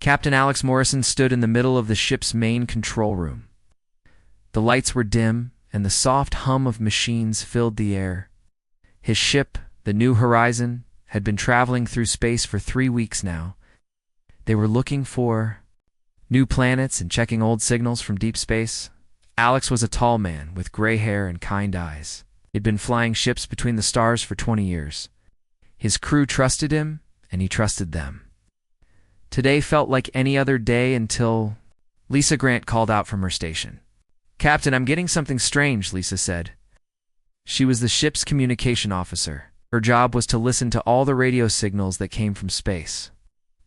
Captain Alex Morrison stood in the middle of the ship's main control room. The lights were dim, and the soft hum of machines filled the air. His ship, the New Horizon, had been traveling through space for 3 weeks now. They were looking for new planets and checking old signals from deep space. Alex was a tall man with gray hair and kind eyes. He'd been flying ships between the stars for 20 years. His crew trusted him, and he trusted them. Today felt like any other day until Lisa Grant called out from her station. "Captain, I'm getting something strange," Lisa said. She was the ship's communication officer. Her job was to listen to all the radio signals that came from space.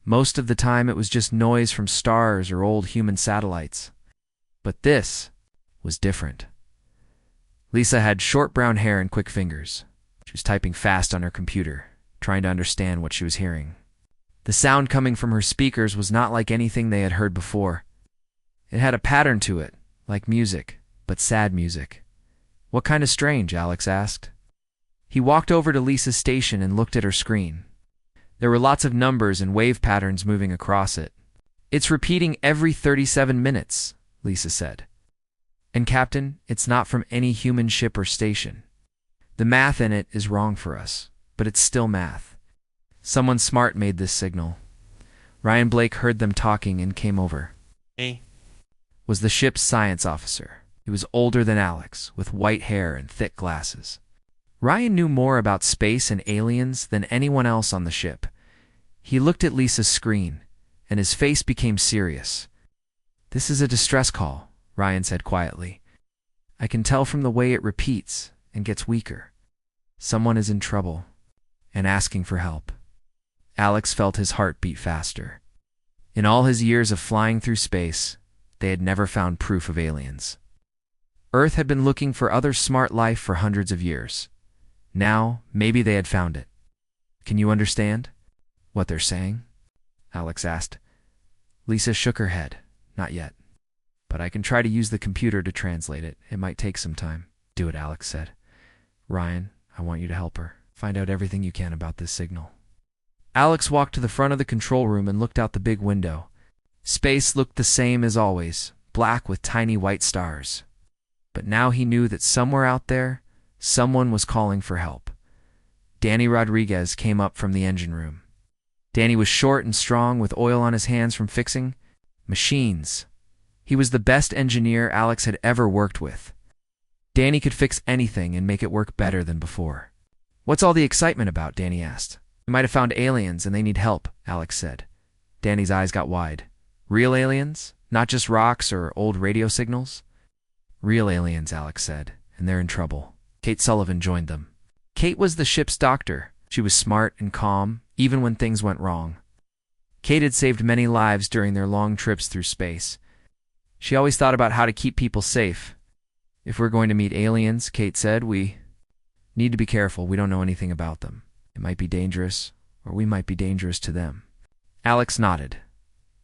Most of the time it was just noise from stars or old human satellites. But this was different. Lisa had short brown hair and quick fingers. She was typing fast on her computer, trying to understand what she was hearing. The sound coming from her speakers was not like anything they had heard before. It had a pattern to it, like music, but sad music. "What kind of strange?" Alex asked. He walked over to Lisa's station and looked at her screen. There were lots of numbers and wave patterns moving across it. "It's repeating every 37 minutes, Lisa said. "And Captain, it's not from any human ship or station. The math in it is wrong for us, but it's still math. Someone smart made this signal." Ryan Blake heard them talking and came over. Hey. Was the ship's science officer. He was older than Alex, with white hair and thick glasses. Ryan knew more about space and aliens than anyone else on the ship. He looked at Lisa's screen, and his face became serious. "This is a distress call," Ryan said quietly. "I can tell from the way it repeats and gets weaker. Someone is in trouble and asking for help." Alex felt his heart beat faster. In all his years of flying through space, they had never found proof of aliens. Earth had been looking for other smart life for hundreds of years. Now, maybe they had found it. "Can you understand what they're saying?" Alex asked. Lisa shook her head. "Not yet. But I can try to use the computer to translate it. It might take some time." "Do it," Alex said. "Ryan, I want you to help her. Find out everything you can about this signal." Alex walked to the front of the control room and looked out the big window. Space looked the same as always, black with tiny white stars. But now he knew that somewhere out there, someone was calling for help. Danny Rodriguez came up from the engine room. Danny was short and strong, with oil on his hands from fixing machines. He was the best engineer Alex had ever worked with. Danny could fix anything and make it work better than before. "What's all the excitement about?" Danny asked. "We might have found aliens and they need help," Alex said. Danny's eyes got wide. "Real aliens? Not just rocks or old radio signals?" "Real aliens," Alex said, "and they're in trouble." Kate Sullivan joined them. Kate was the ship's doctor. She was smart and calm, even when things went wrong. Kate had saved many lives during their long trips through space. She always thought about how to keep people safe. "If we're going to meet aliens," Kate said, "we need to be careful. We don't know anything about them. It might be dangerous, or we might be dangerous to them." Alex nodded.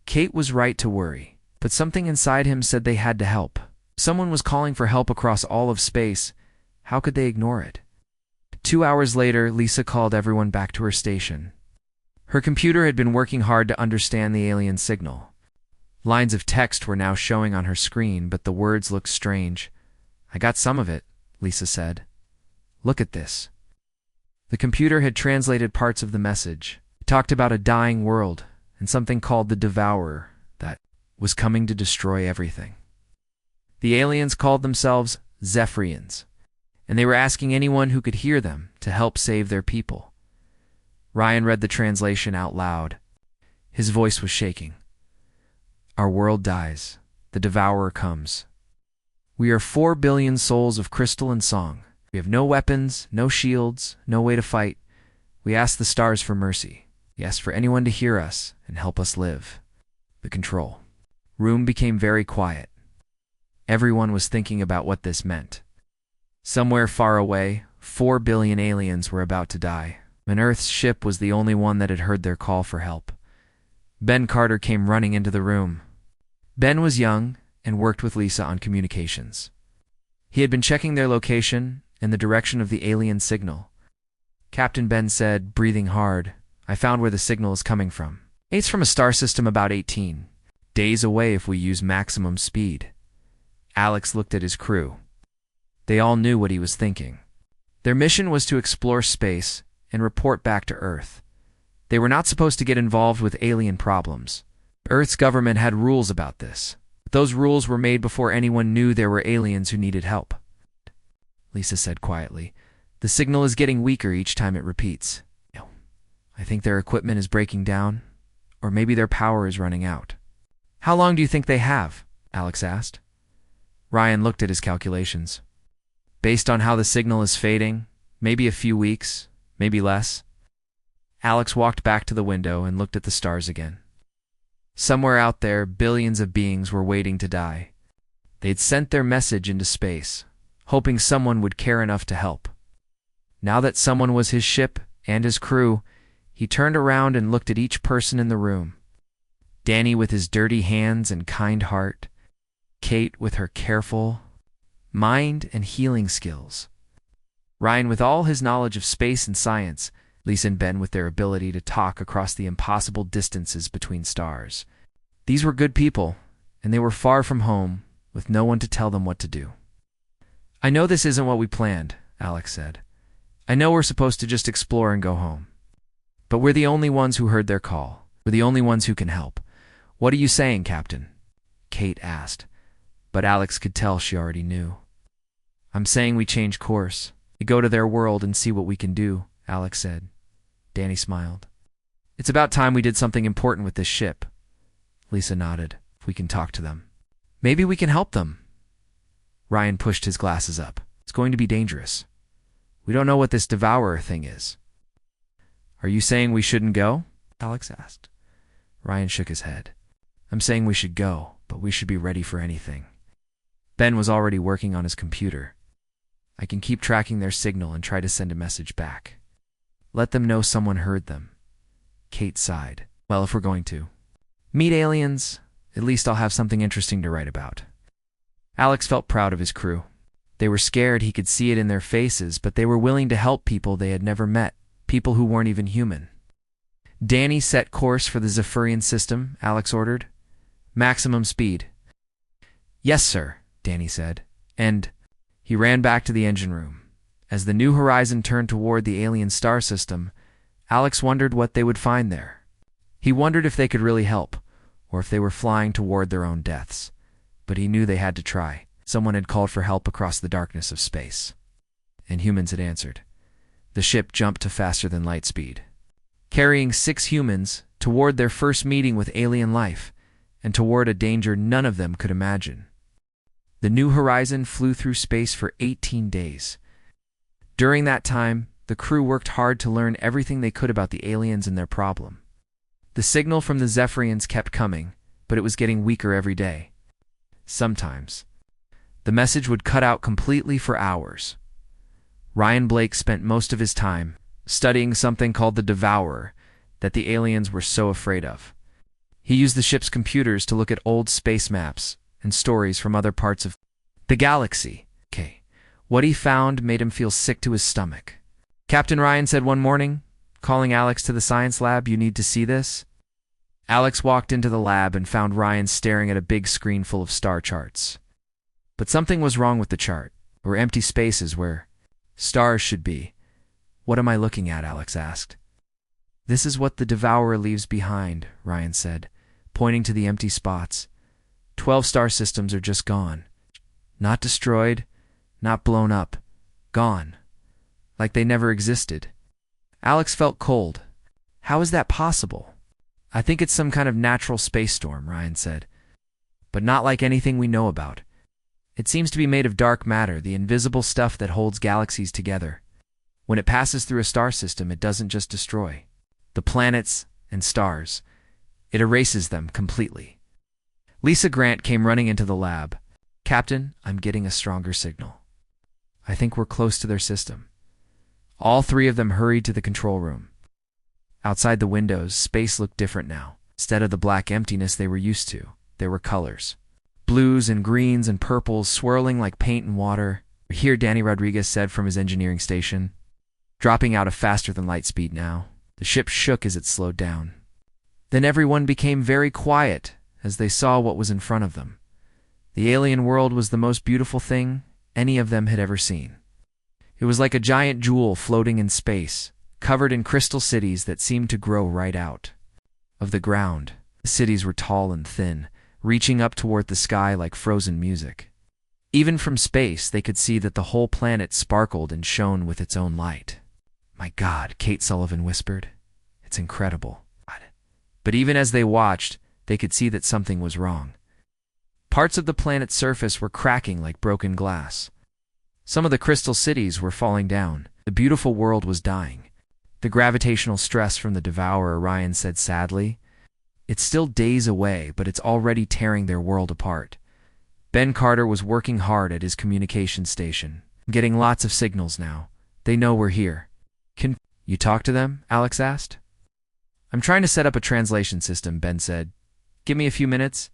Kate was right to worry, but something inside him said they had to help. Someone was calling for help across all of space. How could they ignore it? 2 hours later, Lisa called everyone back to her station. Her computer had been working hard to understand the alien signal. Lines of text were now showing on her screen, but the words looked strange. "I got some of it," Lisa said. "Look at this." The computer had translated parts of the message. It talked about a dying world and something called the Devourer that was coming to destroy everything. The aliens called themselves Zephrians, and they were asking anyone who could hear them to help save their people. Ryan read the translation out loud. His voice was shaking. "Our world dies. The Devourer comes. We are 4 billion souls of crystal and song. We have no weapons, no shields, no way to fight. We ask the stars for mercy. We ask for anyone to hear us and help us live." The control room became very quiet. Everyone was thinking about what this meant. Somewhere far away, 4 billion aliens were about to die, and Earth's ship was the only one that had heard their call for help. Ben Carter came running into the room. Ben was young and worked with Lisa on communications. He had been checking their location and the direction of the alien signal. "Captain," Ben said, breathing hard, "I found where the signal is coming from. It's from a star system about 18 days away if we use maximum speed. Alex looked at his crew. They all knew what he was thinking. Their mission was to explore space and report back to Earth. They were not supposed to get involved with alien problems. Earth's government had rules about this. Those rules were made before anyone knew there were aliens who needed help. Lisa said quietly, "The signal is getting weaker each time it repeats. I think their equipment is breaking down, or maybe their power is running out." "How long do you think they have?" Alex asked. Ryan looked at his calculations. "Based on how the signal is fading, maybe a few weeks, maybe less." Alex walked back to the window and looked at the stars again. Somewhere out there, billions of beings were waiting to die. They'd sent their message into space, hoping someone would care enough to help. Now that someone was his ship and his crew, he turned around and looked at each person in the room. Danny with his dirty hands and kind heart. Kate with her careful mind and healing skills. Ryan with all his knowledge of space and science. Lisa and Ben with their ability to talk across the impossible distances between stars. These were good people, and they were far from home, with no one to tell them what to do. "I know this isn't what we planned," Alex said. "I know we're supposed to just explore and go home. But we're the only ones who heard their call. We're the only ones who can help." "What are you saying, Captain?" Kate asked, but Alex could tell she already knew. "I'm saying we change course. We go to their world and see what we can do," Alex said. Danny smiled. "It's about time we did something important with this ship." Lisa nodded. "If we can talk to them. Maybe we can help them." Ryan pushed his glasses up. "It's going to be dangerous. We don't know what this devourer thing is." "Are you saying we shouldn't go?" Alex asked. Ryan shook his head. "I'm saying we should go, but we should be ready for anything." Ben was already working on his computer. "I can keep tracking their signal and try to send a message back. Let them know someone heard them." Kate sighed. "Well, if we're going to meet aliens, at least I'll have something interesting to write about." Alex felt proud of his crew. They were scared, he could see it in their faces, but they were willing to help people they had never met, people who weren't even human. "Danny, set course for the Zephrian system," Alex ordered. "Maximum speed." "Yes, sir," Danny said, and he ran back to the engine room. As the New Horizon turned toward the alien star system, Alex wondered what they would find there. He wondered if they could really help, or if they were flying toward their own deaths. But he knew they had to try. Someone had called for help across the darkness of space. And humans had answered. The ship jumped to faster than light speed, carrying 6 humans toward their first meeting with alien life, and toward a danger none of them could imagine. The New Horizon flew through space for 18 days. During that time, the crew worked hard to learn everything they could about the aliens and their problem. The signal from the Zephrians kept coming, but it was getting weaker every day. Sometimes, the message would cut out completely for hours. Ryan Blake spent most of his time studying something called the Devourer that the aliens were so afraid of. He used the ship's computers to look at old space maps and stories from other parts of the galaxy. What he found made him feel sick to his stomach. "Captain," Ryan said one morning, calling Alex to the science lab, "you need to see this." Alex walked into the lab and found Ryan staring at a big screen full of star charts. But something was wrong with the chart. There were empty spaces where stars should be. "What am I looking at?" Alex asked. "This is what the Devourer leaves behind," Ryan said, pointing to the empty spots. 12 star systems are just gone. Not destroyed, not blown up. Gone. Like they never existed. Alex felt cold. "How is that possible?" "I think it's some kind of natural space storm," Ryan said. "But not like anything we know about. It seems to be made of dark matter, the invisible stuff that holds galaxies together. When it passes through a star system, it doesn't just destroy the planets and stars. It erases them completely." Lisa Grant came running into the lab. "Captain, I'm getting a stronger signal. I think we're close to their system." All 3 of them hurried to the control room. Outside the windows, space looked different now. Instead of the black emptiness they were used to, there were colors. Blues and greens and purples swirling like paint and water. "Here," Danny Rodriguez said from his engineering station, dropping out of faster than light speed now. The ship shook as it slowed down. Then everyone became very quiet as they saw what was in front of them. The alien world was the most beautiful thing any of them had ever seen. It was like a giant jewel floating in space, covered in crystal cities that seemed to grow right out of the ground. The cities were tall and thin, reaching up toward the sky like frozen music. Even from space, they could see that the whole planet sparkled and shone with its own light. "My God," Kate Sullivan whispered. "It's incredible." But even as they watched, they could see that something was wrong. Parts of the planet's surface were cracking like broken glass. Some of the crystal cities were falling down. The beautiful world was dying. "The gravitational stress from the Devourer," Ryan said sadly. "It's still days away, but it's already tearing their world apart." Ben Carter was working hard at his communication station, getting lots of signals now. "They know we're here." "Can you talk to them?" Alex asked. "I'm trying to set up a translation system," Ben said. "Give me a few minutes."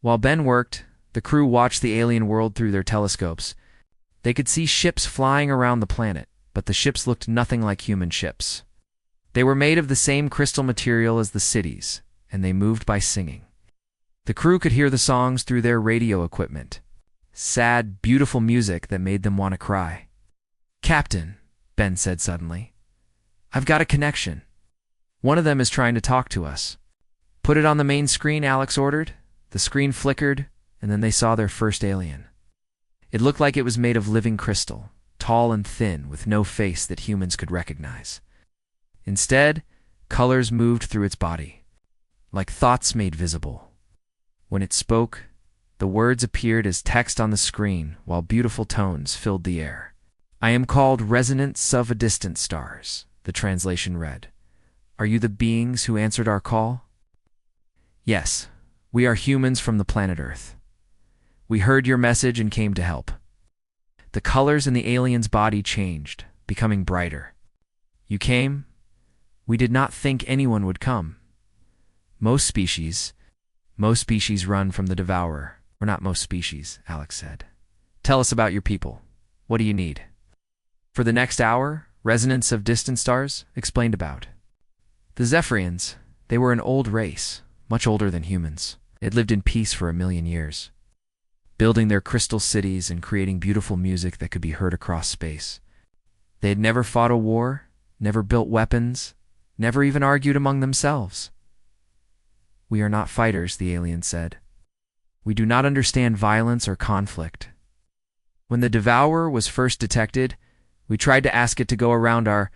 While Ben worked, the crew watched the alien world through their telescopes. They could see ships flying around the planet, but the ships looked nothing like human ships. They were made of the same crystal material as the cities, and they moved by singing. The crew could hear the songs through their radio equipment. Sad, beautiful music that made them want to cry. "Captain," Ben said suddenly, "I've got a connection. One of them is trying to talk to us." "Put it on the main screen," Alex ordered. The screen flickered, and then they saw their first alien. It looked like it was made of living crystal, tall and thin, with no face that humans could recognize. Instead, colors moved through its body, like thoughts made visible. When it spoke, the words appeared as text on the screen, while beautiful tones filled the air. "I am called Resonance of a Distant Stars," the translation read. "Are you the beings who answered our call?" "Yes, we are humans from the planet Earth. We heard your message and came to help." The colors in the alien's body changed, becoming brighter. "You came? We did not think anyone would come. Most species run from the Devourer." "Or not most species," Alex said. "Tell us about your people. What do you need?" For the next hour, Resonance of Distant Stars explained about the Zephrians. They were an old race, much older than humans. They had lived in peace for 1,000,000 years, building their crystal cities and creating beautiful music that could be heard across space. They had never fought a war, never built weapons, never even argued among themselves. "We are not fighters," the alien said. "We do not understand violence or conflict. When the Devourer was first detected, we tried to ask it to go around our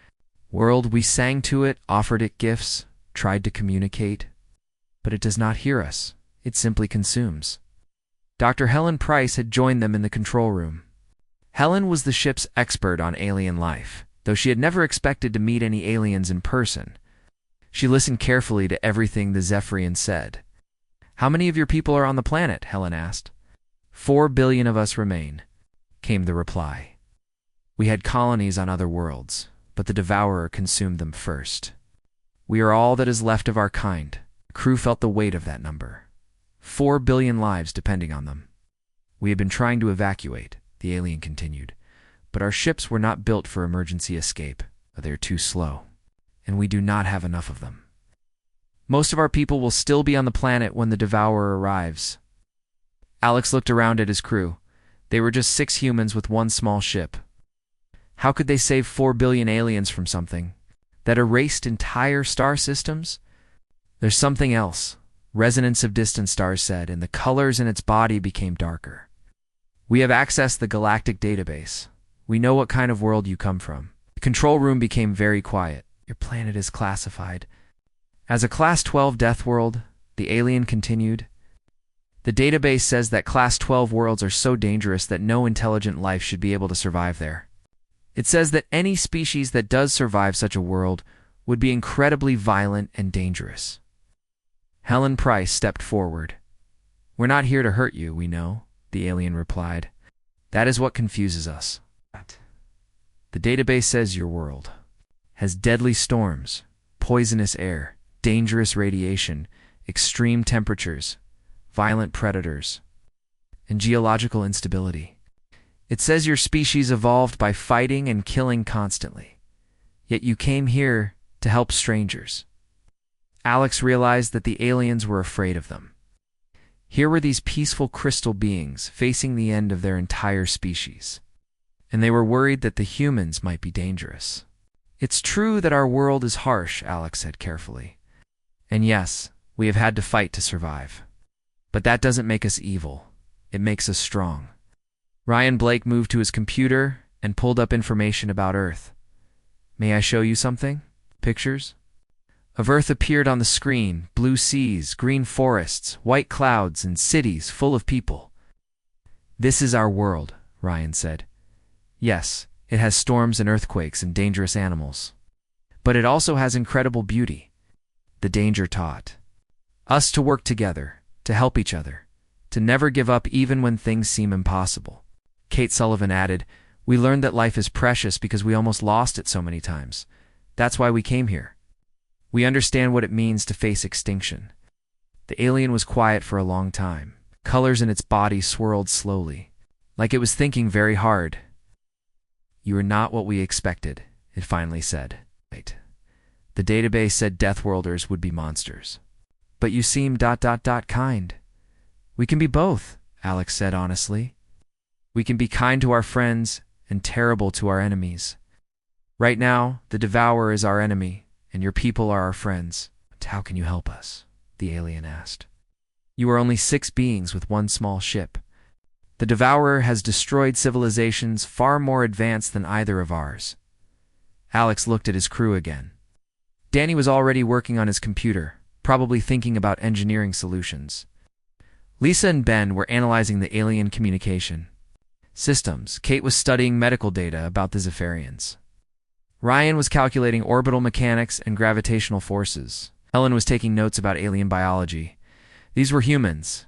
world. We sang to it, offered it gifts, tried to communicate. But it does not hear us. It simply consumes." Dr. Helen Price had joined them in the control room. Helen was the ship's expert on alien life, though she had never expected to meet any aliens in person. She listened carefully to everything the Zephrians said. "How many of your people are on the planet?" Helen asked. 4 billion of us remain," came the reply. "We had colonies on other worlds, but the Devourer consumed them first. We are all that is left of our kind." The crew felt the weight of that number. 4 billion lives depending on them. "We have been trying to evacuate," the alien continued, "but our ships were not built for emergency escape. They are too slow, and we do not have enough of them. Most of our people will still be on the planet when the Devourer arrives." Alex looked around at his crew. They were just 6 humans with 1 small ship. How could they save 4 billion aliens from something that erased entire star systems? "There's something else," Resonance of Distant Stars said, and the colors in its body became darker. "We have accessed the Galactic database. We know what kind of world you come from." The control room became very quiet. "Your planet is classified as a Class 12 death world," the alien continued. "The database says that Class 12 worlds are so dangerous that no intelligent life should be able to survive there. It says that any species that does survive such a world would be incredibly violent and dangerous." Helen Price stepped forward. "We're not here to hurt you, we know," the alien replied. "That is what confuses us. The database says your world has deadly storms, poisonous air, dangerous radiation, extreme temperatures, violent predators, and geological instability. It says your species evolved by fighting and killing constantly. Yet you came here to help strangers." Alex realized that the aliens were afraid of them. Here were these peaceful crystal beings facing the end of their entire species, and they were worried that the humans might be dangerous. "It's true that our world is harsh," Alex said carefully. "And yes, we have had to fight to survive. But that doesn't make us evil. It makes us strong." Ryan Blake moved to his computer and pulled up information about Earth. "May I show you something? Pictures?" Of Earth appeared on the screen: blue seas, green forests, white clouds, and cities full of people. "This is our world," Ryan said. "Yes, it has storms and earthquakes and dangerous animals. But it also has incredible beauty." The danger taught us to work together, to help each other, to never give up even when things seem impossible. Kate Sullivan added, "We learned that life is precious because we almost lost it so many times. That's why we came here. We understand what it means to face extinction." The alien was quiet for a long time. Colors in its body swirled slowly, like it was thinking very hard. "You are not what we expected," it finally said. "Right. The database said Deathworlders would be monsters. But you seem ... kind." "We can be both," Alex said honestly. "We can be kind to our friends and terrible to our enemies. Right now, the Devourer is our enemy, and your people are our friends." "But how can you help us?" the alien asked. "You are only 6 beings with one small ship. The Devourer has destroyed civilizations far more advanced than either of ours." Alex looked at his crew again. Danny was already working on his computer, probably thinking about engineering solutions. Lisa and Ben were analyzing the alien communication systems. Kate was studying medical data about the Zephrians. Ryan was calculating orbital mechanics and gravitational forces. Helen was taking notes about alien biology. These were humans.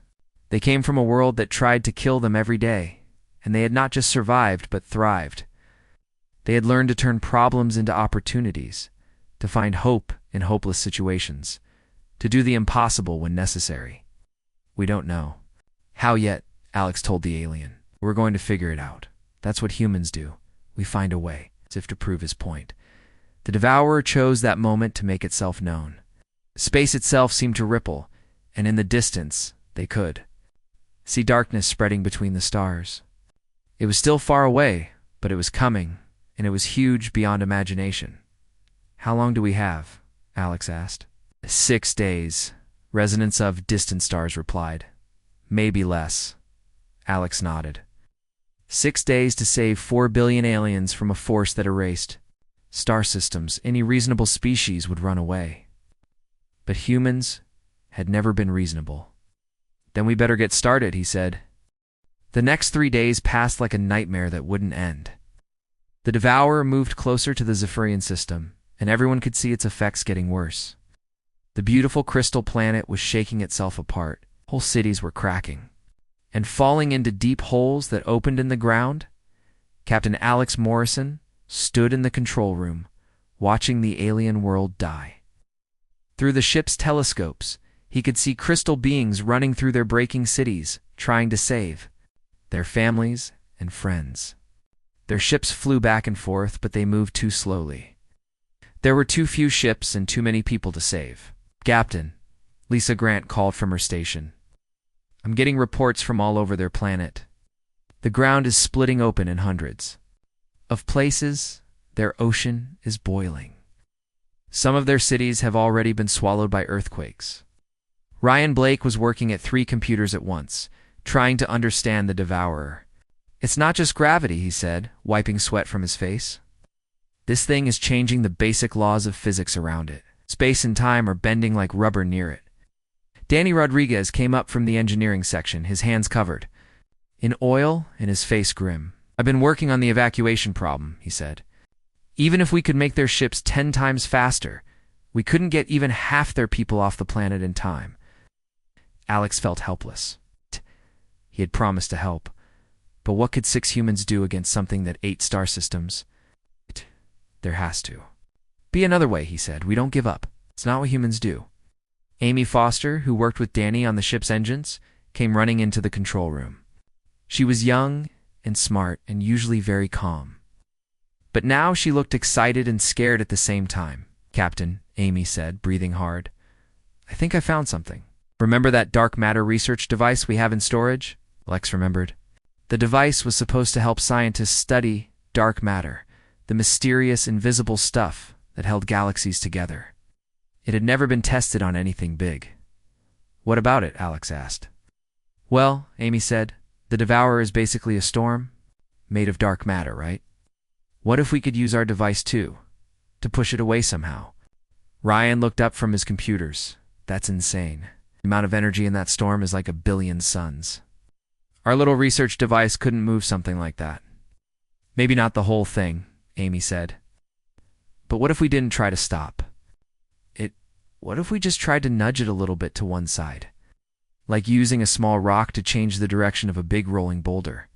They came from a world that tried to kill them every day, and they had not just survived but thrived. They had learned to turn problems into opportunities, to find hope in hopeless situations, to do the impossible when necessary. "We don't know how yet," Alex told the alien. "We're going to figure it out. That's what humans do. We find a way," as if to prove his point. The Devourer chose that moment to make itself known. Space itself seemed to ripple, and in the distance, they could see darkness spreading between the stars. It was still far away, but it was coming, and it was huge beyond imagination. "How long do we have?" Alex asked. 6 days, residents of distant stars replied. "Maybe less." Alex nodded. 6 days to save 4 billion aliens from a force that erased star systems. Any reasonable species would run away. But humans had never been reasonable. "Then we better get started," he said. The next 3 days passed like a nightmare that wouldn't end. The Devourer moved closer to the Zephrian system, and everyone could see its effects getting worse. The beautiful crystal planet was shaking itself apart. Whole cities were cracking and falling into deep holes that opened in the ground. Captain Alex Morrison stood in the control room, watching the alien world die. Through the ship's telescopes, he could see crystal beings running through their breaking cities, trying to save their families and friends. Their ships flew back and forth, but they moved too slowly. There were too few ships and too many people to save. "Captain," Lisa Grant called from her station. "I'm getting reports from all over their planet. The ground is splitting open in hundreds of places. Their ocean is boiling. Some of their cities have already been swallowed by earthquakes." Ryan Blake was working at 3 computers at once, trying to understand the Devourer. "It's not just gravity," he said, wiping sweat from his face. "This thing is changing the basic laws of physics around it. Space and time are bending like rubber near it." Danny Rodriguez came up from the engineering section, his hands covered in oil and his face grim. "I've been working on the evacuation problem," he said. "Even if we could make their ships 10 times faster, we couldn't get even half their people off the planet in time." Alex felt helpless. He had promised to help, but what could 6 humans do against something that 8 star systems? "There has to be another way," he said. "We don't give up. It's not what humans do." Amy Foster, who worked with Danny on the ship's engines, came running into the control room. She was young and smart and usually very calm. But now she looked excited and scared at the same time. "Captain," Amy said, breathing hard, I think I found something. Remember that dark matter research device we have in storage? Lex remembered. The device was supposed to help scientists study dark matter, the mysterious, invisible stuff that held galaxies together. It had never been tested on anything big. What about it? Alex asked. Well, Amy said, the Devourer is basically a storm made of dark matter, right? What if we could use our device too, to push it away somehow? Ryan looked up from his computers. That's insane. The amount of energy in that storm is like 1 billion suns. Our little research device couldn't move something like that. Maybe not the whole thing, Amy said. But what if we didn't try to stop? What if we just tried to nudge it a little bit to one side? Like using a small rock to change the direction of a big rolling boulder.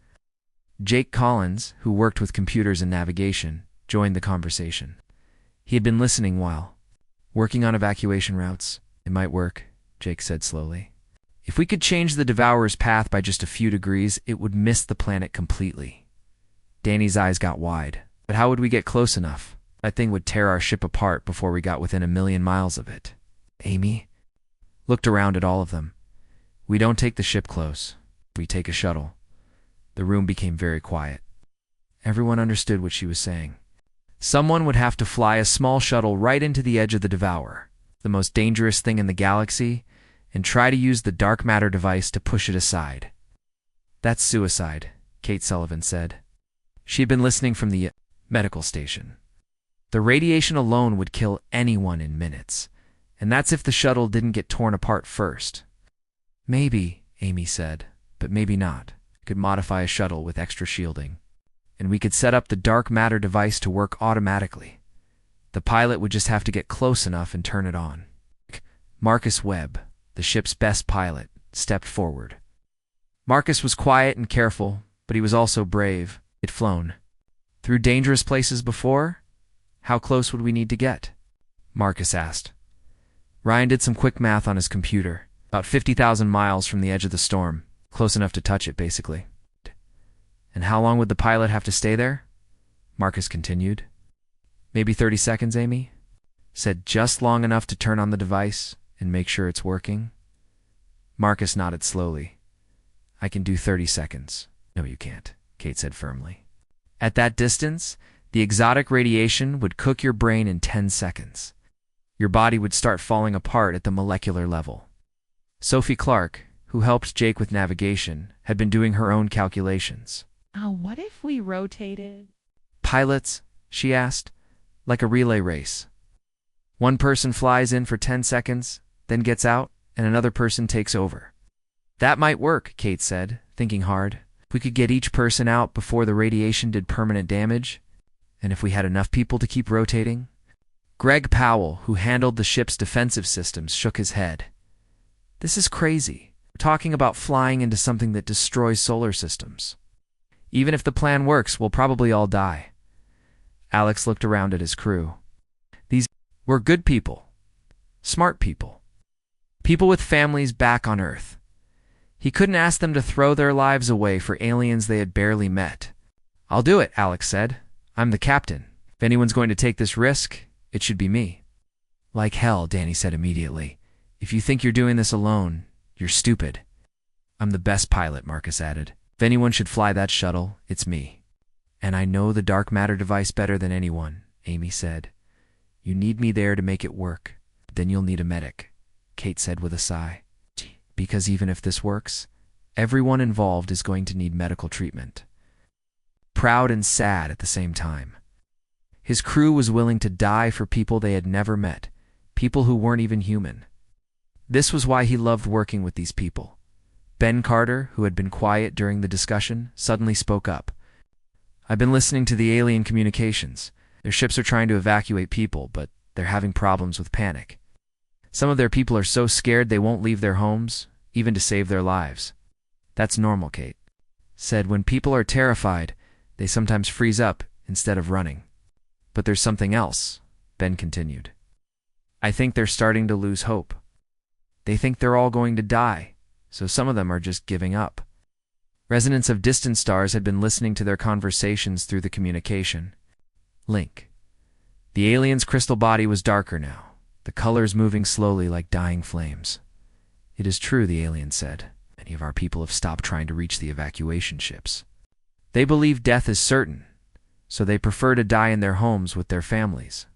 Jake Collins, who worked with computers and navigation, joined the conversation. He had been listening while working on evacuation routes. It might work, Jake said slowly. If we could change the Devourer's path by just a few degrees, it would miss the planet completely. Danny's eyes got wide. But how would we get close enough? That thing would tear our ship apart before we got within 1 million miles of it. Amy looked around at all of them. We don't take the ship close. We take a shuttle. The room became very quiet. Everyone understood what she was saying. Someone would have to fly a small shuttle right into the edge of the Devourer, the most dangerous thing in the galaxy, and try to use the dark matter device to push it aside. That's suicide, Kate Sullivan said. She had been listening from the medical station. The radiation alone would kill anyone in minutes, and that's if the shuttle didn't get torn apart first. Maybe, Amy said, but maybe not. We could modify a shuttle with extra shielding, and we could set up the dark matter device to work automatically. The pilot would just have to get close enough and turn it on. Marcus Webb, the ship's best pilot, stepped forward. Marcus was quiet and careful, but he was also brave. He'd flown through dangerous places before. How close would we need to get? Marcus asked. Ryan did some quick math on his computer. About 50,000 miles from the edge of the storm. Close enough to touch it, basically. And how long would the pilot have to stay there? Marcus continued. Maybe 30 seconds, Amy? Said just long enough to turn on the device and make sure it's working. Marcus nodded slowly. I can do 30 seconds. No, you can't, Kate said firmly. At that distance, the exotic radiation would cook your brain in 10 seconds. Your body would start falling apart at the molecular level. Sophie Clark, who helped Jake with navigation, had been doing her own calculations. What if we rotated? Pilots, she asked, like a relay race. One person flies in for 10 seconds, then gets out, and another person takes over. That might work, Kate said, thinking hard. If we could get each person out before the radiation did permanent damage, and if we had enough people to keep rotating. Greg Powell, who handled the ship's defensive systems, shook his head. This is crazy. We're talking about flying into something that destroys solar systems. Even if the plan works, we'll probably all die. Alex looked around at his crew. These were good people. Smart people. People with families back on Earth. He couldn't ask them to throw their lives away for aliens they had barely met. I'll do it, Alex said. I'm the captain. If anyone's going to take this risk, it should be me. Like hell, Danny said immediately. If you think you're doing this alone, you're stupid. I'm the best pilot, Marcus added. If anyone should fly that shuttle, it's me. And I know the dark matter device better than anyone, Amy said. You need me there to make it work. Then you'll need a medic, Kate said with a sigh. Because even if this works, everyone involved is going to need medical treatment. Proud and sad at the same time. His crew was willing to die for people they had never met, people who weren't even human. This was why he loved working with these people. Ben Carter, who had been quiet during the discussion, suddenly spoke up. I've been listening to the alien communications. Their ships are trying to evacuate people, but they're having problems with panic. Some of their people are so scared they won't leave their homes, even to save their lives. That's normal, Kate said. When people are terrified, they sometimes freeze up instead of running. But there's something else, Ben continued. I think they're starting to lose hope. They think they're all going to die, so some of them are just giving up. Residents of distant stars had been listening to their conversations through the communication link. The alien's crystal body was darker now, the colors moving slowly like dying flames. "It is true," the alien said. "Many of our people have stopped trying to reach the evacuation ships. They believe death is certain, so they prefer to die in their homes with their families."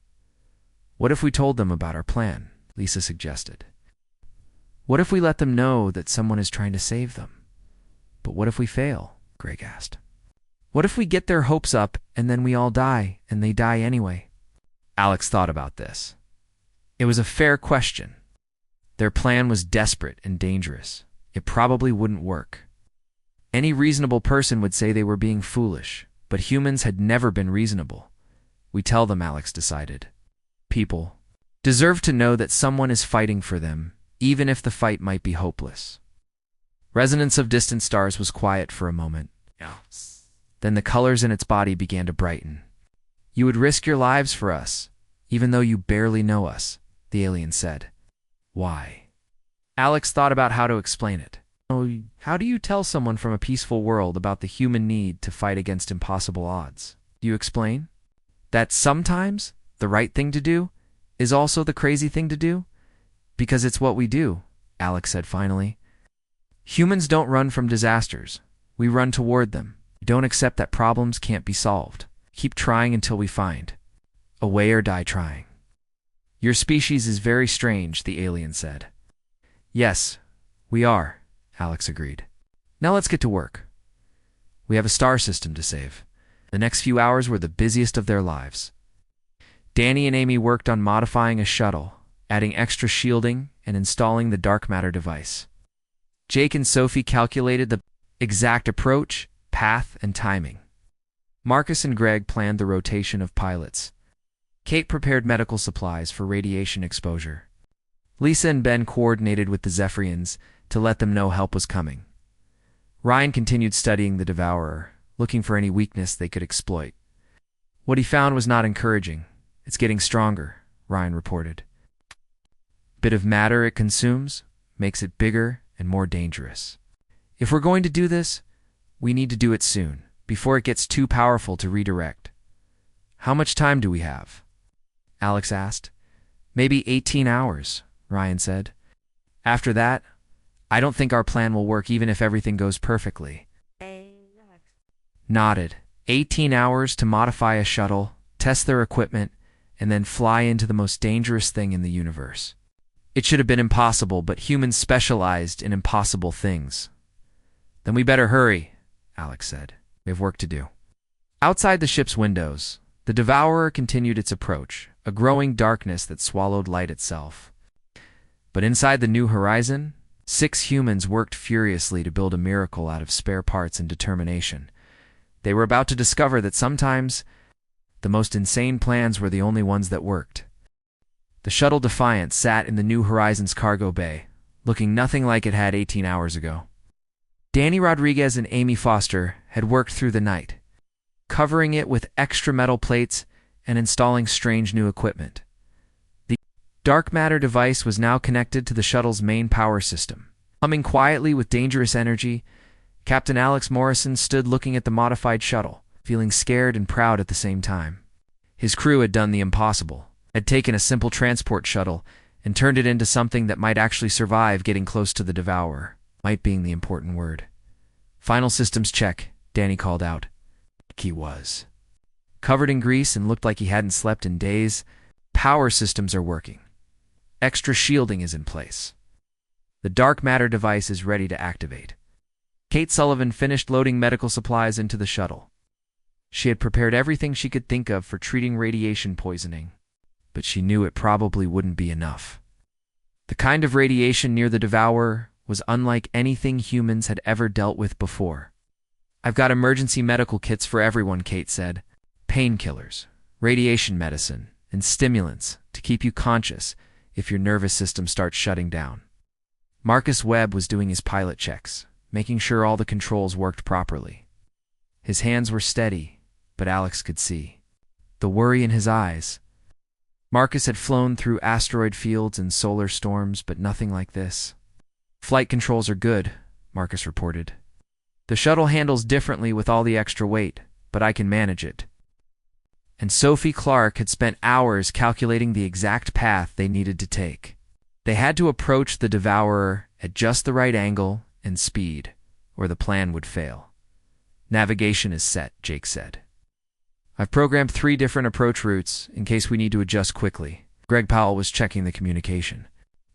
"What if we told them about our plan?" Lisa suggested. "What if we let them know that someone is trying to save them?" "But what if we fail?" Greg asked. "What if we get their hopes up and then we all die and they die anyway?" Alex thought about this. It was a fair question. Their plan was desperate and dangerous. It probably wouldn't work. Any reasonable person would say they were being foolish, but humans had never been reasonable. "We tell them," Alex decided. "People deserve to know that someone is fighting for them, even if the fight might be hopeless." Resonance of Distant Stars was quiet for a moment. Then the colors in its body began to brighten. "You would risk your lives for us, even though you barely know us," the alien said. "Why?" Alex thought about how to explain it. "Oh, how do you tell someone from a peaceful world about the human need to fight against impossible odds? Do you explain that sometimes the right thing to do is also the crazy thing to do? Because it's what we do," Alex said finally. "Humans don't run from disasters. We run toward them. We don't accept that problems can't be solved. Keep trying until we find a way or die trying." "Your species is very strange," the alien said. "Yes, we are," Alex agreed. "Now let's get to work. We have a star system to save." The next few hours were the busiest of their lives. Danny and Amy worked on modifying a shuttle, adding extra shielding, and installing the dark matter device. Jake and Sophie calculated the exact approach, path, and timing. Marcus and Greg planned the rotation of pilots. Kate prepared medical supplies for radiation exposure. Lisa and Ben coordinated with the Zephrians to let them know help was coming. Ryan continued studying the Devourer, looking for any weakness they could exploit. What he found was not encouraging. "It's getting stronger," Ryan reported. "Bit of matter it consumes makes it bigger and more dangerous. If we're going to do this, we need to do it soon, before it gets too powerful to redirect." "How much time do we have?" Alex asked. "Maybe 18 hours, Ryan said. "After that, I don't think our plan will work even if everything goes perfectly." Nodded. 18 hours to modify a shuttle, test their equipment, and then fly into the most dangerous thing in the universe. It should have been impossible, but humans specialized in impossible things. "Then we better hurry," Alex said. "We have work to do." Outside the ship's windows, the Devourer continued its approach, a growing darkness that swallowed light itself. But inside the New Horizon, 6 humans worked furiously to build a miracle out of spare parts and determination. They were about to discover that sometimes the most insane plans were the only ones that worked. The shuttle Defiant sat in the New Horizons cargo bay, looking nothing like it had 18 hours ago. Danny Rodriguez and Amy Foster had worked through the night, covering it with extra metal plates and installing strange new equipment. The dark matter device was now connected to the shuttle's main power system. Humming quietly with dangerous energy, Captain Alex Morrison stood looking at the modified shuttle, feeling scared and proud at the same time. His crew had done the impossible, had taken a simple transport shuttle and turned it into something that might actually survive getting close to the Devourer, might being the important word. "Final systems check," Danny called out. He was covered in grease and looked like he hadn't slept in days. "Power systems are working. Extra shielding is in place. The dark matter device is ready to activate." Kate Sullivan finished loading medical supplies into the shuttle. She had prepared everything she could think of for treating radiation poisoning, but she knew it probably wouldn't be enough. The kind of radiation near the Devourer was unlike anything humans had ever dealt with before. "I've got emergency medical kits for everyone," Kate said. "Painkillers, radiation medicine, and stimulants to keep you conscious if your nervous system starts shutting down." Marcus Webb was doing his pilot checks, making sure all the controls worked properly. His hands were steady, but Alex could see the worry in his eyes. Marcus had flown through asteroid fields and solar storms, but nothing like this. "Flight controls are good," Marcus reported. "The shuttle handles differently with all the extra weight, but I can manage it." and Sophie Clark had spent hours calculating the exact path they needed to take. They had to approach the Devourer at just the right angle and speed, or the plan would fail. Navigation is set, Jake said. I've programmed 3 different approach routes in case we need to adjust quickly. Greg Powell was checking the communication.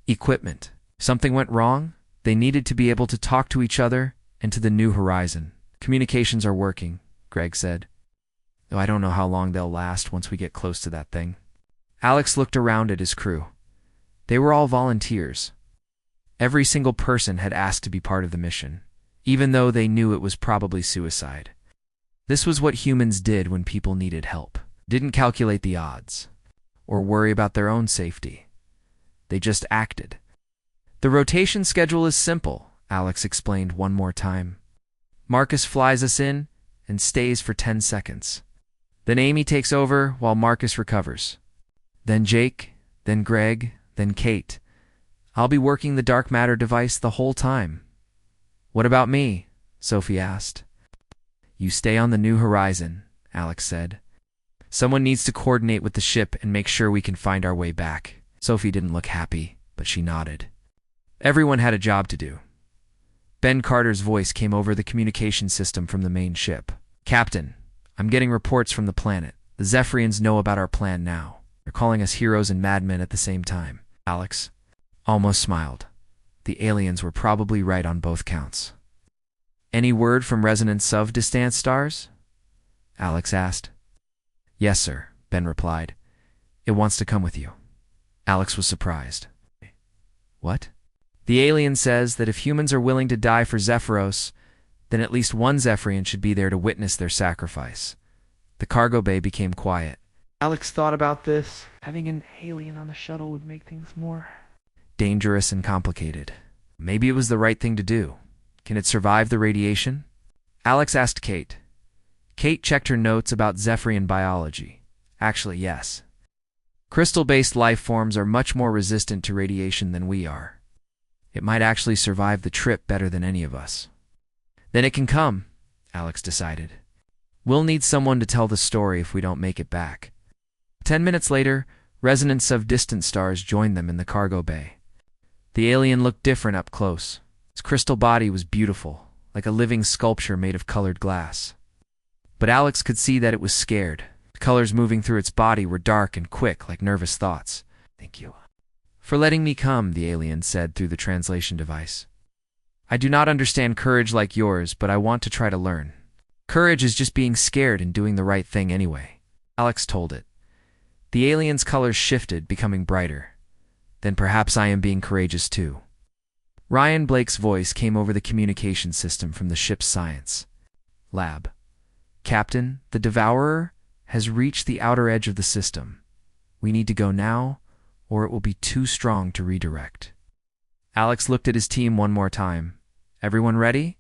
Equipment. If something went wrong, they needed to be able to talk to each other and to the New Horizon. Communications are working, Greg said. Though I don't know how long they'll last once we get close to that thing. Alex looked around at his crew. They were all volunteers. Every single person had asked to be part of the mission, even though they knew it was probably suicide. This was what humans did when people needed help. Didn't calculate the odds, or worry about their own safety. They just acted. The rotation schedule is simple, Alex explained one more time. Marcus flies us in and stays for 10 seconds. Then Amy takes over while Marcus recovers. Then Jake, then Greg, then Kate. I'll be working the dark matter device the whole time. What about me? Sophie asked. You stay on the New Horizon, Alex said. Someone needs to coordinate with the ship and make sure we can find our way back. Sophie didn't look happy, but she nodded. Everyone had a job to do. Ben Carter's voice came over the communication system from the main ship. Captain, I'm getting reports from the planet. The Zephrians know about our plan now. They're calling us heroes and madmen at the same time. Alex almost smiled. The aliens were probably right on both counts. Any word from Resonance Sov Distant Stars? Alex asked. Yes, sir, Ben replied. It wants to come with you. Alex was surprised. What? The alien says that if humans are willing to die for Zephyros, then at least one Zephrian should be there to witness their sacrifice. The cargo bay became quiet. Alex thought about this. Having an alien on the shuttle would make things more dangerous and complicated. Maybe it was the right thing to do. Can it survive the radiation? Alex asked Kate. Kate checked her notes about Zephrian biology. Actually, yes. Crystal-based life forms are much more resistant to radiation than we are. It might actually survive the trip better than any of us. Then it can come, Alex decided. We'll need someone to tell the story if we don't make it back. 10 minutes later, Resonance of Distant Stars joined them in the cargo bay. The alien looked different up close. Its crystal body was beautiful, like a living sculpture made of colored glass. But Alex could see that it was scared. The colors moving through its body were dark and quick, like nervous thoughts. Thank you for letting me come, the alien said through the translation device. I do not understand courage like yours, but I want to try to learn. Courage is just being scared and doing the right thing anyway. Alex told it. The alien's colors shifted, becoming brighter. Then perhaps I am being courageous too. Ryan Blake's voice came over the communication system from the ship's science lab. Captain, the Devourer has reached the outer edge of the system. We need to go now, or it will be too strong to redirect. Alex looked at his team one more time. Everyone ready?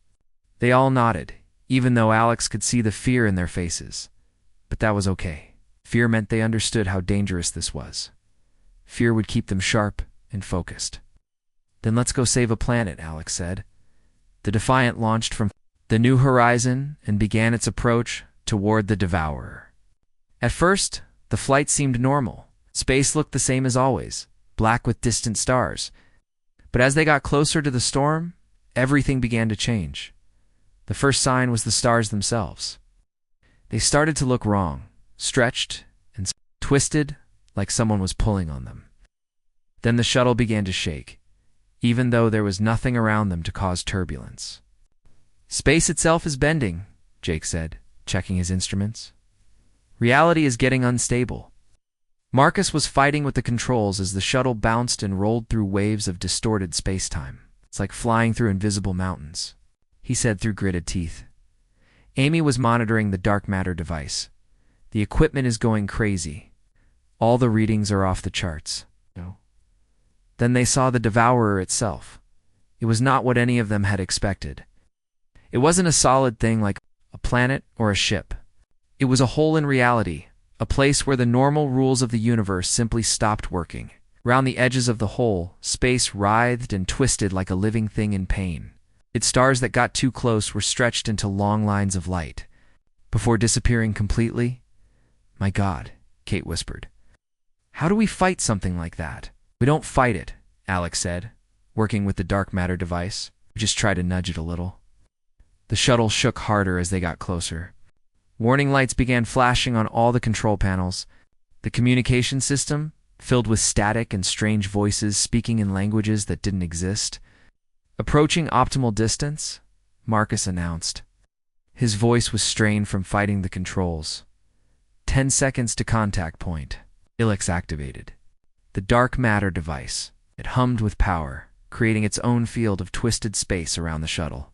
They all nodded, even though Alex could see the fear in their faces. But that was okay. Fear meant they understood how dangerous this was. Fear would keep them sharp and focused. Then let's go save a planet, Alex said. The Defiant launched from the New Horizon and began its approach toward the Devourer. At first, the flight seemed normal. Space looked the same as always, black with distant stars. But as they got closer to the storm, everything began to change. The first sign was the stars themselves. They started to look wrong, stretched and twisted like someone was pulling on them. Then the shuttle began to shake, even though there was nothing around them to cause turbulence. Space itself is bending, Jake said, checking his instruments. Reality is getting unstable. Marcus was fighting with the controls as the shuttle bounced and rolled through waves of distorted space-time. It's like flying through invisible mountains, he said through gritted teeth. Amy was monitoring the dark matter device. The equipment is going crazy. All the readings are off the charts. No. Then they saw the Devourer itself. It was not what any of them had expected. It wasn't a solid thing like a planet or a ship. It was a hole in reality, a place where the normal rules of the universe simply stopped working. Round the edges of the hole, space writhed and twisted like a living thing in pain. Its stars that got too close were stretched into long lines of light. Before disappearing completely, My God, Kate whispered. How do we fight something like that? We don't fight it, Alex said, working with the dark matter device. We just try to nudge it a little. The shuttle shook harder as they got closer. Warning lights began flashing on all the control panels. The communication system, filled with static and strange voices speaking in languages that didn't exist. Approaching optimal distance, Marcus announced. His voice was strained from fighting the controls. 10 seconds to contact point. Ilix activated. The dark matter device. It hummed with power, creating its own field of twisted space around the shuttle.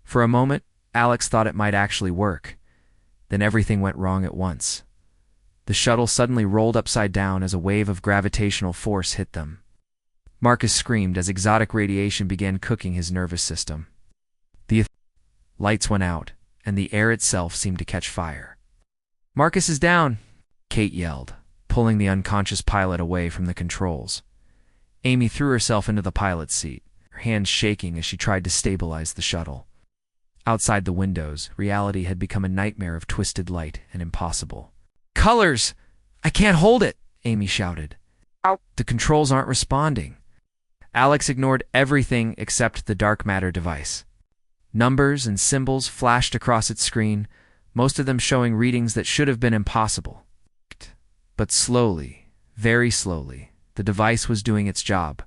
For a moment, Alex thought it might actually work. Then everything went wrong at once. The shuttle suddenly rolled upside down as a wave of gravitational force hit them. Marcus screamed as exotic radiation began cooking his nervous system. The lights went out, and the air itself seemed to catch fire. Marcus is down, Kate yelled, pulling the unconscious pilot away from the controls. Amy threw herself into the pilot's seat, her hands shaking as she tried to stabilize the shuttle. Outside the windows, reality had become a nightmare of twisted light and impossible. Colors! I can't hold it, Amy shouted. The controls aren't responding. Alex ignored everything except the dark matter device. Numbers and symbols flashed across its screen, most of them showing readings that should have been impossible. But slowly, very slowly, the device was doing its job.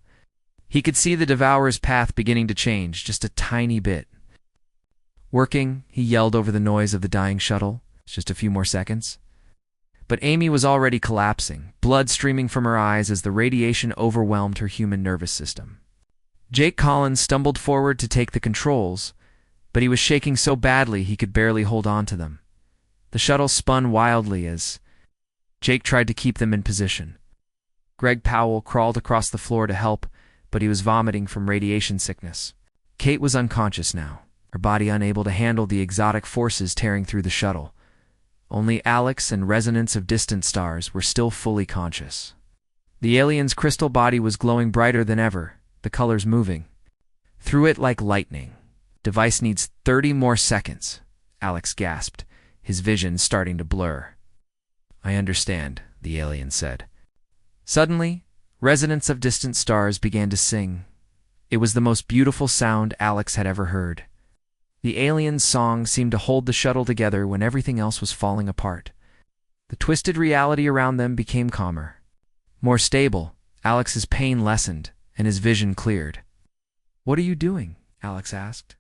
He could see the Devourer's path beginning to change, just a tiny bit. Working, he yelled over the noise of the dying shuttle. Just a few more seconds. But Amy was already collapsing, blood streaming from her eyes as the radiation overwhelmed her human nervous system. Jake Collins stumbled forward to take the controls, but he was shaking so badly he could barely hold on to them. The shuttle spun wildly as Jake tried to keep them in position. Greg Powell crawled across the floor to help, but he was vomiting from radiation sickness. Kate was unconscious now, her body unable to handle the exotic forces tearing through the shuttle. Only Alex and Resonance of Distant Stars were still fully conscious. The alien's crystal body was glowing brighter than ever, the colors moving. Through it like lightning. Device needs 30 more seconds, Alex gasped, his vision starting to blur. I understand, the alien said. Suddenly, Resonance of Distant Stars began to sing. It was the most beautiful sound Alex had ever heard. The alien's song seemed to hold the shuttle together when everything else was falling apart. The twisted reality around them became calmer. More stable, Alex's pain lessened, and his vision cleared. What are you doing? Alex asked.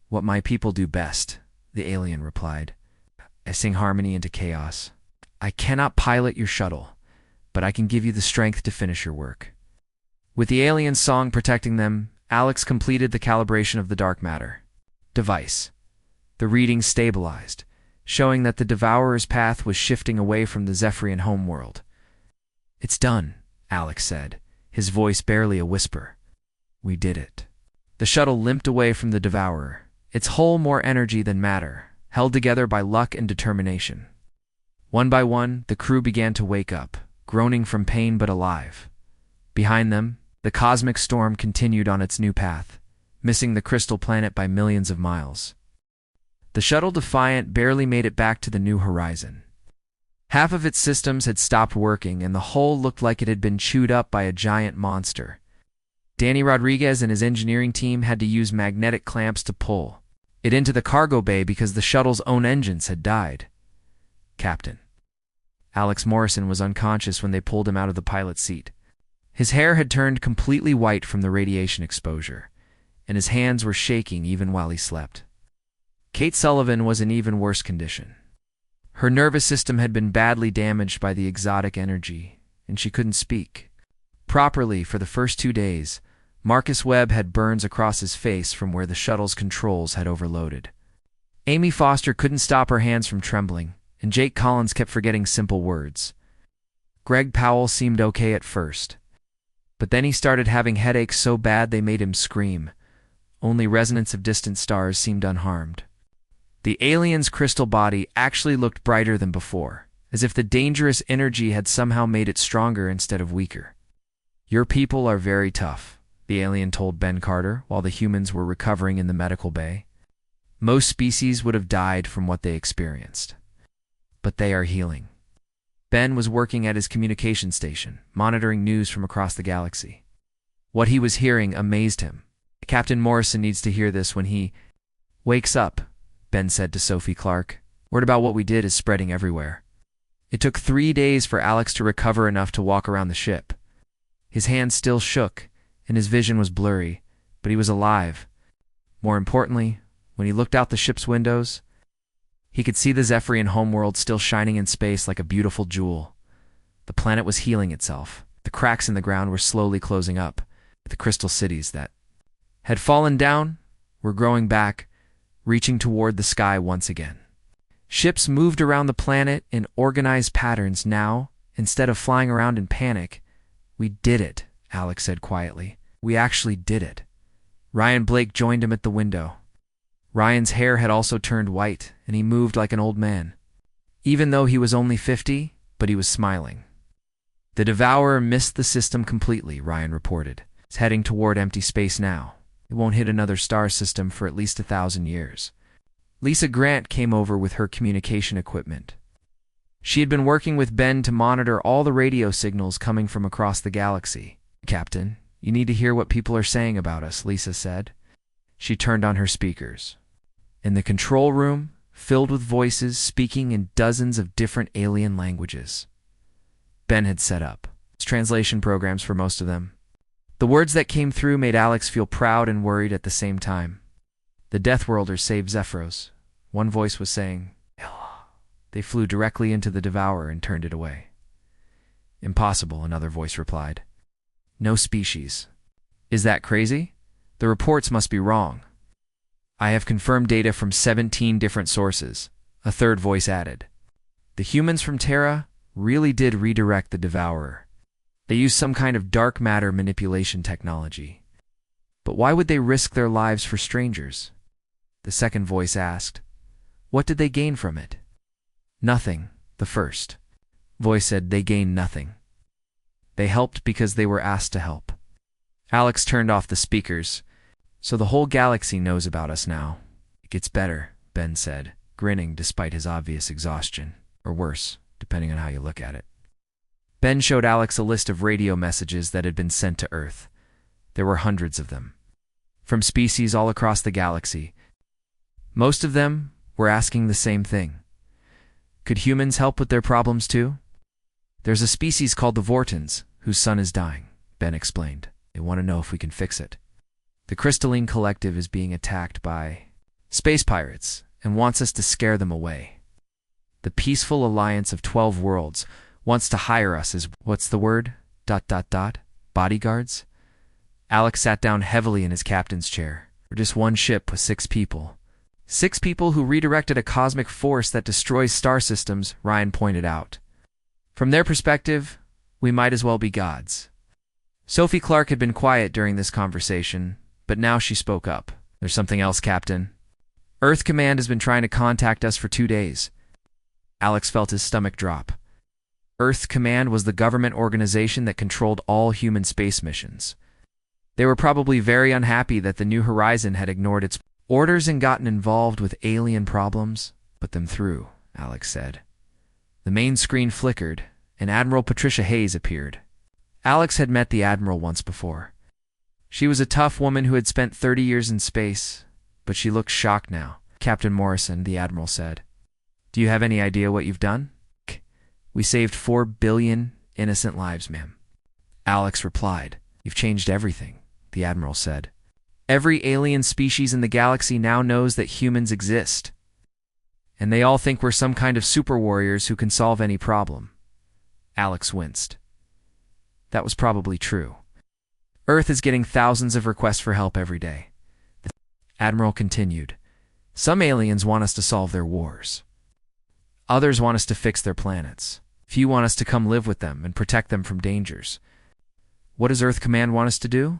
What my people do best, the alien replied. I sing harmony into chaos. I cannot pilot your shuttle, but I can give you the strength to finish your work. With the alien's song protecting them, Alex completed the calibration of the dark matter device. The readings stabilized, showing that the Devourer's path was shifting away from the Zephrian homeworld. It's done, Alex said, his voice barely a whisper. We did it. The shuttle limped away from the Devourer, its hull more energy than matter, held together by luck and determination. One by one, the crew began to wake up, groaning from pain but alive. Behind them, the cosmic storm continued on its new path, missing the crystal planet by millions of miles. The shuttle Defiant barely made it back to the new horizon. Half of its systems had stopped working, and the hull looked like it had been chewed up by a giant monster. Danny Rodriguez and his engineering team had to use magnetic clamps to pull it into the cargo bay because the shuttle's own engines had died. Captain. Alex Morrison was unconscious when they pulled him out of the pilot's seat. His hair had turned completely white from the radiation exposure, and his hands were shaking even while he slept. Kate Sullivan was in even worse condition. Her nervous system had been badly damaged by the exotic energy, and she couldn't speak. Properly, for the first 2 days, Marcus Webb had burns across his face from where the shuttle's controls had overloaded. Amy Foster couldn't stop her hands from trembling, and Jake Collins kept forgetting simple words. Greg Powell seemed okay at first, but then he started having headaches so bad they made him scream. Only Resonance of Distant Stars seemed unharmed. The alien's crystal body actually looked brighter than before, as if the dangerous energy had somehow made it stronger instead of weaker. Your people are very tough, the alien told Ben Carter while the humans were recovering in the medical bay. Most species would have died from what they experienced. But they are healing. Ben was working at his communication station, monitoring news from across the galaxy. What he was hearing amazed him. Captain Morrison needs to hear this when he wakes up, Ben said to Sophie Clark. Word about what we did is spreading everywhere. It took 3 days for Alex to recover enough to walk around the ship. His hand still shook, and his vision was blurry, but he was alive. More importantly, when he looked out the ship's windows, he could see the Zephrian homeworld still shining in space like a beautiful jewel. The planet was healing itself. The cracks in the ground were slowly closing up. The crystal cities that had fallen down were growing back, reaching toward the sky once again. Ships moved around the planet in organized patterns now, instead of flying around in panic. We did it, Alex said quietly. We actually did it. Ryan Blake joined him at the window. Ryan's hair had also turned white, and he moved like an old man. Even though he was only 50, but he was smiling. The Devourer missed the system completely, Ryan reported. It's heading toward empty space now. It won't hit another star system for at least 1,000 years. Lisa Grant came over with her communication equipment. She had been working with Ben to monitor all the radio signals coming from across the galaxy. Captain, you need to hear what people are saying about us, Lisa said. She turned on her speakers. In the control room, filled with voices speaking in dozens of different alien languages. Ben had set up translation programs for most of them. The words that came through made Alex feel proud and worried at the same time. The Deathworlders saved Zephyros. One voice was saying, They flew directly into the Devourer and turned it away. Impossible, another voice replied. No species. Is that crazy? The reports must be wrong. I have confirmed data from 17 different sources, a third voice added. The humans from Terra really did redirect the Devourer. They used some kind of dark matter manipulation technology. But why would they risk their lives for strangers? The second voice asked. What did they gain from it? Nothing, the first voice said. They gained nothing. They helped because they were asked to help. Alex turned off the speakers. So the whole galaxy knows about us now. It gets better, Ben said, grinning despite his obvious exhaustion. Or worse, depending on how you look at it. Ben showed Alex a list of radio messages that had been sent to Earth. There were hundreds of them. From species all across the galaxy. Most of them were asking the same thing. Could humans help with their problems too? There's a species called the Vortons, whose sun is dying, Ben explained. They want to know if we can fix it. The Crystalline Collective is being attacked by space pirates and wants us to scare them away. The Peaceful Alliance of 12 Worlds wants to hire us as, what's the word? ... bodyguards? Alex sat down heavily in his captain's chair. We're just one ship with 6 people. 6 people who redirected a cosmic force that destroys star systems, Ryan pointed out. From their perspective, we might as well be gods. Sophie Clark had been quiet during this conversation, but now she spoke up. There's something else, Captain. Earth Command has been trying to contact us for 2 days. Alex felt his stomach drop. Earth Command was the government organization that controlled all human space missions. They were probably very unhappy that the New Horizon had ignored its orders and gotten involved with alien problems. Put them through, Alex said. The main screen flickered, and Admiral Patricia Hayes appeared. Alex had met the Admiral once before. She was a tough woman who had spent 30 years in space, but she looked shocked now. Captain Morrison, the Admiral said. Do you have any idea what you've done? We saved 4 billion innocent lives, ma'am. Alex replied. You've changed everything, the Admiral said. Every alien species in the galaxy now knows that humans exist. And they all think we're some kind of super warriors who can solve any problem. Alex winced. That was probably true. Earth is getting thousands of requests for help every day. The Admiral continued. Some aliens want us to solve their wars. Others want us to fix their planets. Few want us to come live with them and protect them from dangers. What does Earth Command want us to do?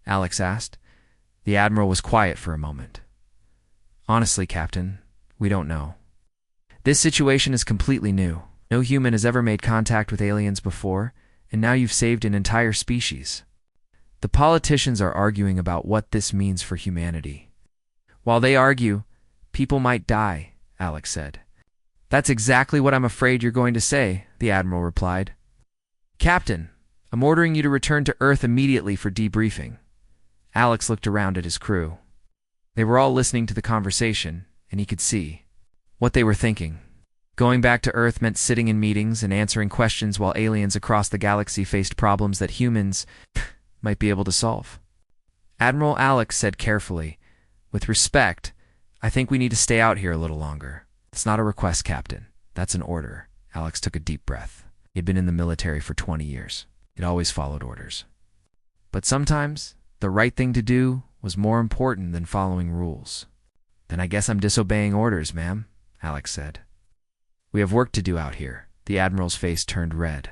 Alex asked. The Admiral was quiet for a moment. Honestly, Captain, we don't know. This situation is completely new. No human has ever made contact with aliens before, and now you've saved an entire species. The politicians are arguing about what this means for humanity. While they argue, people might die, Alex said. That's exactly what I'm afraid you're going to say, the Admiral replied. Captain, I'm ordering you to return to Earth immediately for debriefing. Alex looked around at his crew. They were all listening to the conversation, and he could see what they were thinking. Going back to Earth meant sitting in meetings and answering questions while aliens across the galaxy faced problems that humans might be able to solve. Admiral Alex said carefully, with respect, I think we need to stay out here a little longer. It's not a request, Captain. That's an order. Alex took a deep breath. He had been in the military for 20 years. He'd always followed orders. But sometimes, the right thing to do was more important than following rules. Then I guess I'm disobeying orders, ma'am, Alex said. We have work to do out here. The Admiral's face turned red.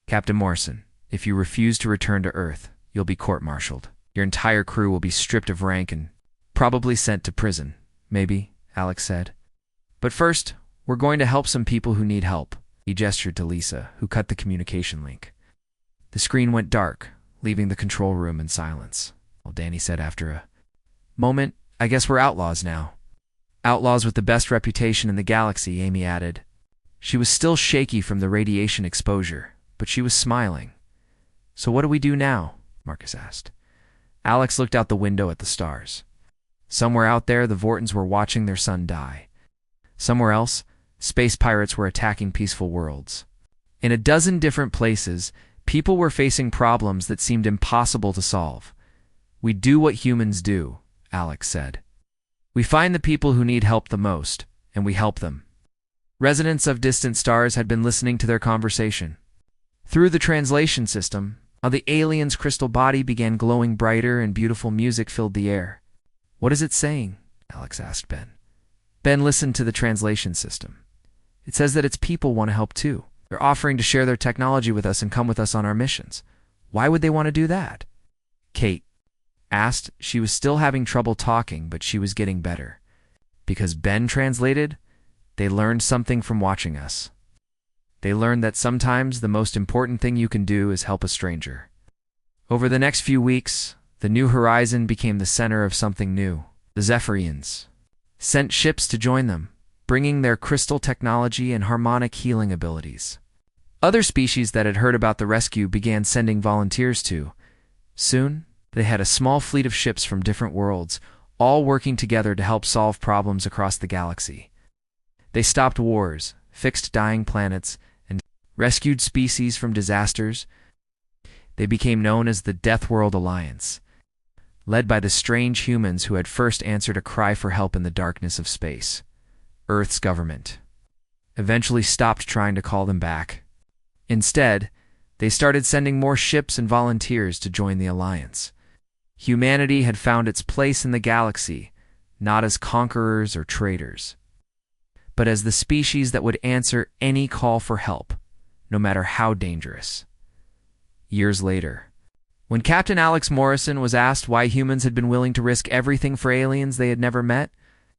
Captain Morrison, if you refuse to return to Earth, you'll be court-martialed. Your entire crew will be stripped of rank and probably sent to prison. Maybe, Alex said. But first, we're going to help some people who need help. He gestured to Lisa, who cut the communication link. The screen went dark, leaving the control room in silence. Well, Danny said after a moment, I guess we're outlaws now. Outlaws with the best reputation in the galaxy, Amy added. She was still shaky from the radiation exposure, but she was smiling. So what do we do now? Marcus asked. Alex looked out the window at the stars. Somewhere out there, the Vortons were watching their sun die. Somewhere else, space pirates were attacking peaceful worlds. In a dozen different places, people were facing problems that seemed impossible to solve. We do what humans do, Alex said. We find the people who need help the most, and we help them. Residents of distant stars had been listening to their conversation. Through the translation system, the alien's crystal body began glowing brighter and beautiful music filled the air. What is it saying? Alex asked Ben. Ben listened to the translation system. It says that its people want to help too. They're offering to share their technology with us and come with us on our missions. Why would they want to do that? Kate asked. She was still having trouble talking, but she was getting better. Because Ben translated, they learned something from watching us. They learned that sometimes the most important thing you can do is help a stranger. Over the next few weeks, the New Horizon became the center of something new. The Zephrians sent ships to join them, bringing their crystal technology and harmonic healing abilities. Other species that had heard about the rescue began sending volunteers too. Soon, they had a small fleet of ships from different worlds, all working together to help solve problems across the galaxy. They stopped wars, fixed dying planets, and rescued species from disasters. They became known as the Deathworld Alliance, led by the strange humans who had first answered a cry for help in the darkness of space. Earth's government eventually stopped trying to call them back. Instead, they started sending more ships and volunteers to join the Alliance. Humanity had found its place in the galaxy, not as conquerors or traitors, but as the species that would answer any call for help, no matter how dangerous. Years later, when Captain Alex Morrison was asked why humans had been willing to risk everything for aliens they had never met,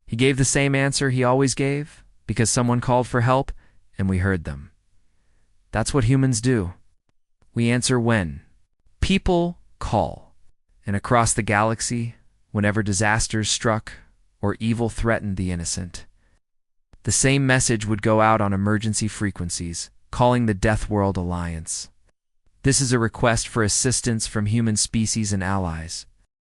he gave the same answer he always gave, because someone called for help, and we heard them. That's what humans do. We answer when people call. And across the galaxy, whenever disasters struck or evil threatened the innocent, the same message would go out on emergency frequencies, calling the Deathworld Alliance. This is a request for assistance from human species and allies.